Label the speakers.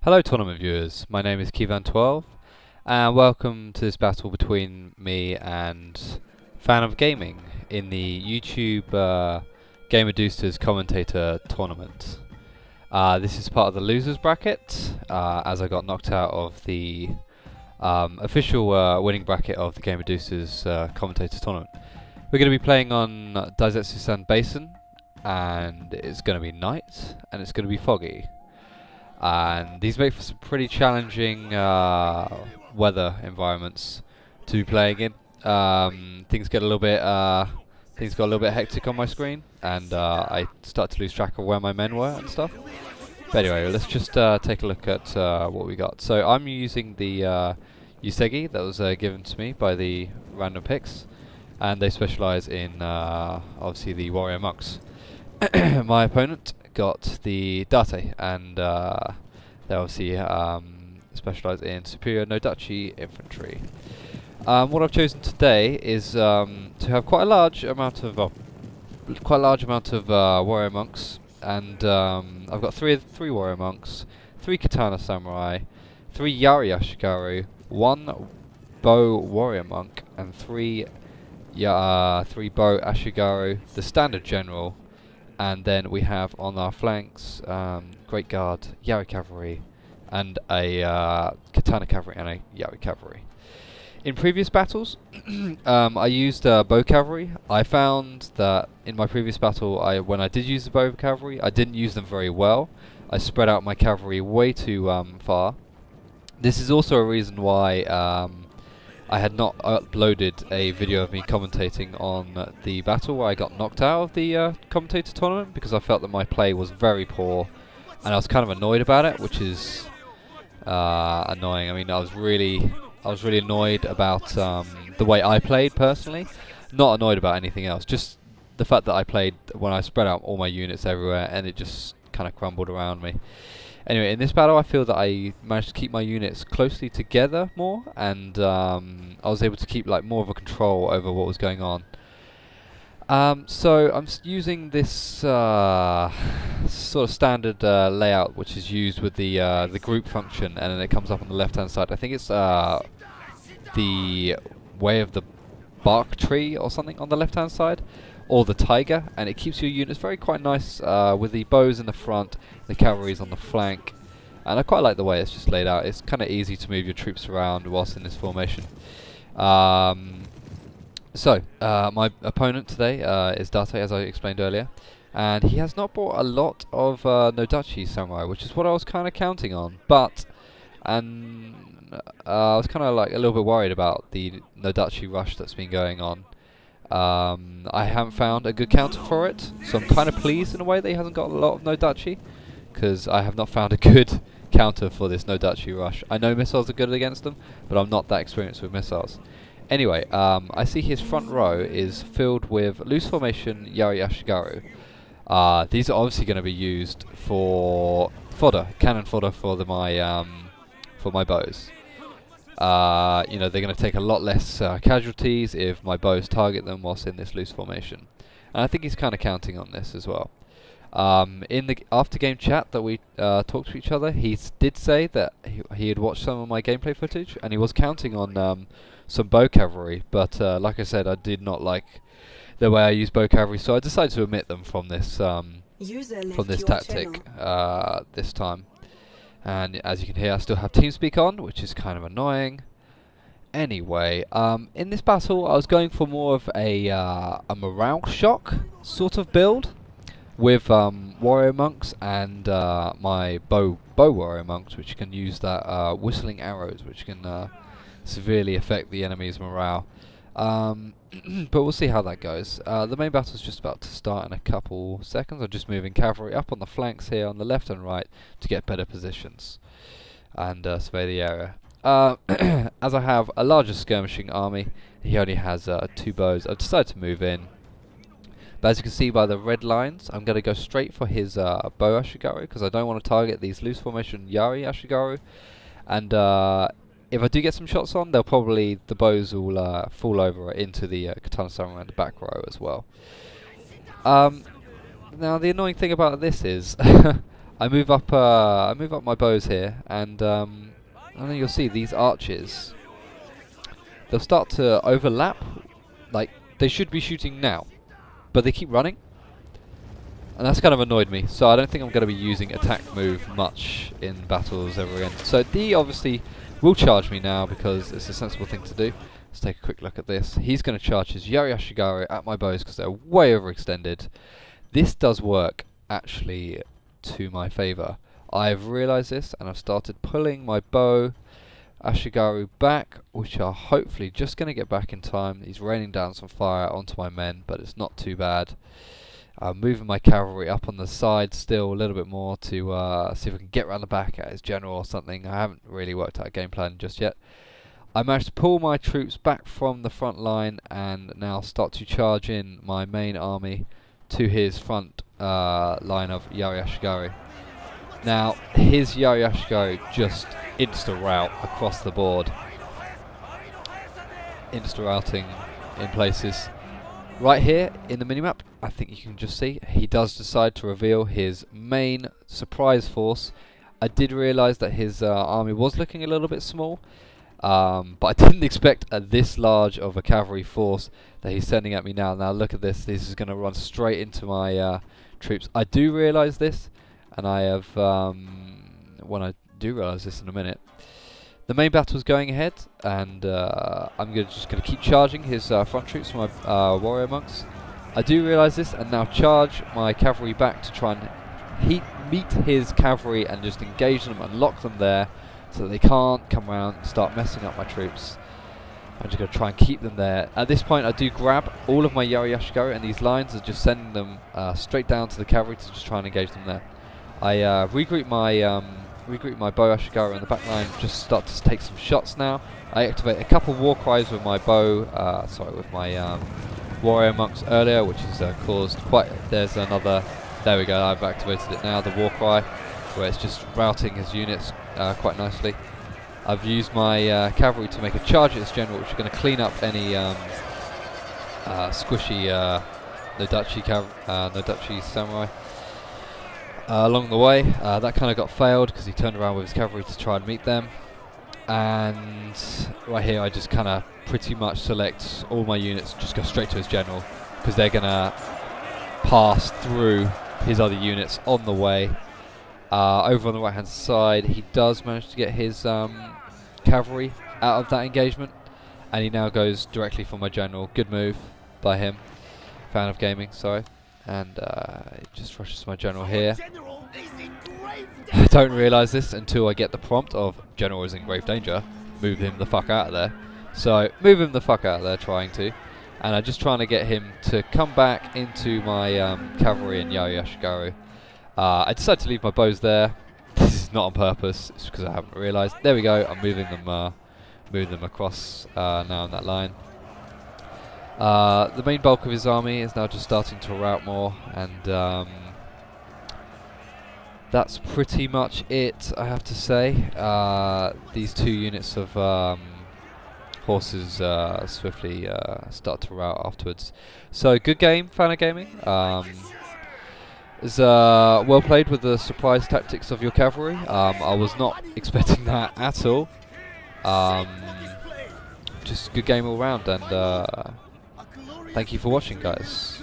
Speaker 1: Hello tournament viewers, my name is Kivan12 and welcome to this battle between me and FanOfGamming in the YouTube GamerDudesters commentator tournament. This is part of the losers bracket as I got knocked out of the official winning bracket of the GamerDudesters commentator tournament. We're going to be playing on Daizatsu-san Basin, and it's going to be night and it's going to be foggy. And these make for some pretty challenging weather environments to be playing in. Things got a little bit hectic on my screen, and I start to lose track of where my men were and stuff. But anyway, let's just take a look at what we got. So I'm using the Usegi that was given to me by the random picks, and they specialize in obviously the warrior monks. My opponent got the Date, and they obviously specialise in superior Nodachi infantry. What I've chosen today is to have quite a large amount of warrior monks, and I've got three warrior monks, 3 katana samurai, 3 yari ashigaru, 1 bow warrior monk, and 3 bow ashigaru, the standard general. And then we have on our flanks Great Guard, Yari Cavalry, and a Katana Cavalry and a Yari Cavalry. In previous battles, I used Bow Cavalry. I found that in my previous battle, when I did use the Bow Cavalry, I didn't use them very well. I spread out my cavalry way too far. This is also a reason why I had not uploaded a video of me commentating on the battle where I got knocked out of the commentator tournament, because I felt that my play was very poor and I was kind of annoyed about it, which is annoying. I mean, I was really annoyed about the way I played personally, not annoyed about anything else, just the fact that I played when I spread out all my units everywhere and it just kind of crumbled around me. Anyway, in this battle I feel that I managed to keep my units closely together more, and I was able to keep more of a control over what was going on. So I'm using this sort of standard layout which is used with the group function, and then it comes up on the left hand side. I think it's the way of the bark tree or something on the left hand side, or the tiger, and it keeps your units quite nice with the bows in the front, the cavalry's on the flank, and I quite like the way it's just laid out. It's kind of easy to move your troops around whilst in this formation. My opponent today is Date, as I explained earlier, and he has not brought a lot of Nodachi samurai, which is what I was kind of counting on, but I was kind of a little bit worried about the Nodachi rush that's been going on. I haven't found a good counter for it, so I'm kind of pleased in a way that he hasn't got a lot of Nodachi, because I have not found a good counter for this Nodachi rush. I know missiles are good against them, but I'm not that experienced with missiles. Anyway, I see his front row is filled with loose formation Yari Ashigaru. These are obviously going to be used for fodder, cannon fodder for my bows. You know, they're going to take a lot less casualties if my bows target them whilst in this loose formation. And I think he's kind of counting on this as well. In the after-game chat that we talked to each other, he did say that he had watched some of my gameplay footage, and he was counting on some bow cavalry, but like I said, I did not like the way I used bow cavalry, so I decided to omit them from this tactic this time. And as you can hear, I still have TeamSpeak on, which is kind of annoying. Anyway, in this battle, I was going for more of a morale shock sort of build with warrior monks and my bow warrior monks, which can use that whistling arrows, which can severely affect the enemy's morale. But we'll see how that goes. The main battle is just about to start in a couple seconds. I'm just moving cavalry up on the flanks here on the left and right to get better positions and survey the area. As I have a larger skirmishing army, he only has 2 bows. I've decided to move in. But as you can see by the red lines, I'm going to go straight for his bow ashigaru, because I don't want to target these loose formation Yari ashigaru. And if I do get some shots on, the bows will fall over into the katana samurai in the back row as well. Now the annoying thing about this is I move up my bows here, and then you'll see these archers. They'll start to overlap, like they should be shooting now, but they keep running, and that's kind of annoyed me. So I don't think I'm going to be using attack move much in battles ever again. So D obviously will charge me now because it's a sensible thing to do. Let's take a quick look at this. He's going to charge his Yari Ashigaru at my bows because they're way overextended. This does work actually to my favour. I've realised this and I've started pulling my bow Ashigaru back, which are hopefully just going to get back in time. He's raining down some fire onto my men, but it's not too bad. I'm moving my cavalry up on the side still a little bit more to see if I can get around the back at his general or something. I haven't really worked out a game plan just yet. I managed to pull my troops back from the front line and now start to charge in my main army to his front line of Yari Ashigaru. Now, his Yari Ashigaru just insta-rout across the board. Insta-routing in places. Right here in the minimap, I think you can just see, he does decide to reveal his main surprise force. I did realise that his army was looking a little bit small, but I didn't expect this large of a cavalry force that he's sending at me now. Now look at this, this is going to run straight into my troops. I do realise this, and I have, when I do realise this in a minute, the main battle is going ahead, and I'm just going to keep charging his front troops, my warrior monks. I do realise this, and now charge my cavalry back to try and meet his cavalry and just engage them and lock them there, so that they can't come around and start messing up my troops. I'm just going to try and keep them there. At this point, I do grab all of my Yari Ashigaru, and these lines are just sending them straight down to the cavalry to just try and engage them there. I regroup my bow Ashigaru in the back line, just start to take some shots now. I activate a couple war cries with my bow, with my warrior monks earlier, which has caused quite, there's another, there we go, I've activated it now, the war cry, where it's just routing his units quite nicely. I've used my cavalry to make a charge at this general, which is going to clean up any squishy Nodachi samurai. Along the way, that kind of got failed because he turned around with his cavalry to try and meet them. And right here I just kind of pretty much select all my units, just go straight to his general, because they're going to pass through his other units on the way. Over on the right hand side, he does manage to get his cavalry out of that engagement, and he now goes directly for my general. Good move by him. FanOfGamming, sorry. And it just rushes my general here. I don't realise this until I get the prompt of general is in grave danger. Move him the fuck out of there. So move him the fuck out of there, trying to. And I'm just trying to get him to come back into my cavalry and Yari Ashigaru. I decided to leave my bows there. This is not on purpose. It's because I haven't realised. There we go. I'm moving them across now on that line. The main bulk of his army is now just starting to rout more, and that's pretty much it, I have to say. These two units of horses swiftly start to rout afterwards. So good game, FanOfGamming. Is well played with the surprise tactics of your cavalry. I was not expecting that at all. Just good game all round, and thank you for watching, guys.